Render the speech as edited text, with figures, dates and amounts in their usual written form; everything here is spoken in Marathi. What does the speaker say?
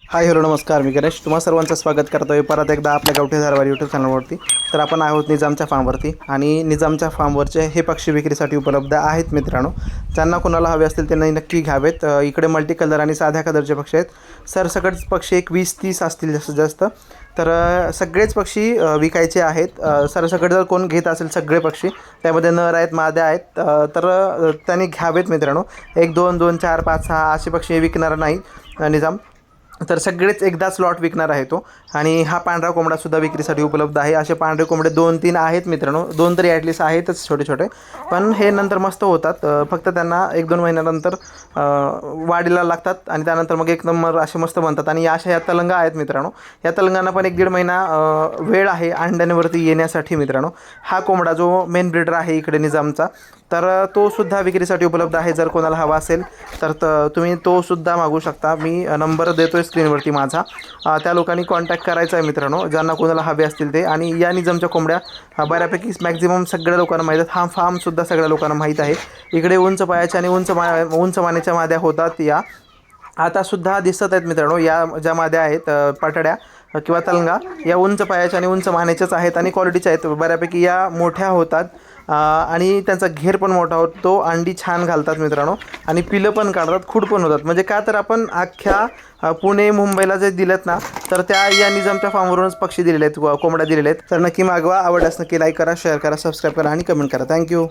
हाय हॅलो नमस्कार, मी गणेश तुम्हा सर्वांचं स्वागत करतो आहे परत एकदा आपल्या गावठी धारवाडी यूट्यूब चॅनलवरती. तर आपण आहोत निजामच्या फार्मवरती आणि निजामच्या फार्मवरचे हे पक्षी विक्रीसाठी उपलब्ध आहेत मित्रांनो. ज्यांना कोणाला हवे असतील त्यांनी नक्की घ्यावेत. इकडे मल्टी कलर आणि साध्या कलरचे पक्षी आहेत. सरसकट पक्षी एक 20-30 असतील जास्तीत जास्त. तर सगळेच पक्षी विकायचे आहेत. सरसकट जर कोण घेत असेल सगळे पक्षी, त्यामध्ये नर आहेत माद्या आहेत, तर त्यांनी घ्यावेत मित्रांनो. 1 2 2 4 5 6 असे पक्षी विकणार नाही निजाम. तर सगळेच एकदाच लॉट विकणार आहे तो. आणि हा पांढरा कोंबडासुद्धा विक्रीसाठी उपलब्ध आहे. असे पांढरे कोंबडे 2-3 आहेत मित्रांनो, 2 तरी ॲटलिस्ट आहेतच छोटे छोटे. पण हे नंतर मस्त होतात. फक्त त्यांना 1-2 महिन्यानंतर वाढीला लागतात आणि त्यानंतर मग एक नंबर असे मस्त बनतात. आणि या तलंगा आहेत मित्रांनो. या तलंगांना पण 1-1.5 महिना वेळ आहे अंड्यांवरती येण्यासाठी मित्रांनो. हा कोंबडा जो मेन ब्रीडर आहे इकडे निजामचा, तर तो सुद्धा विक्रीसाठी उपलब्ध आहे. जर कोणाला हवा असेल तर तुम्ही तो सुद्धा मागू शकता. मी नंबर देतोय स्क्रीनवरती माझा. त्या लोकांनी कॉन्टॅक्ट करायचा आहे मित्रांनो, ज्यांना कोणाला हवे असतील ते. आणि या निजामच्या कोंबड्या बऱ्यापैकी मॅक्झिमम सगळ्या लोकांना माहीत आहेत. हा फार्मसुद्धा सगळ्या लोकांना माहीत आहे. इकडे उंच पायाच्या आणि उंच मानेच्या माद्या होतात. या आतासुद्धा दिसत आहेत मित्रांनो. या ज्या माद्या आहेत पाटड्या किंवा तलंगा, या उंच पायाच्या आणि उंच मानेच्याच आहेत आणि क्वालिटीच्या आहेत. बऱ्यापैकी या मोठ्या होतात आणि त्यांचा घेर पण मोठा होतो. अंडी छान घालतात मित्रांनो आणि पिलं पण काढतात, खूड पण होतात. म्हणजे का तर आपण अख्ख्या पुणे मुंबईला जे दिलेत ना, तर त्या या निजामच्या फार्मवरूनच पक्षी दिलेले आहेत, कोंबड्या दिलेले आहेत. तर नक्की मागवा. आवडल्यास नक्की लाईक करा, शेअर करा, सबस्क्राईब करा आणि कमेंट करा. थँक्यू.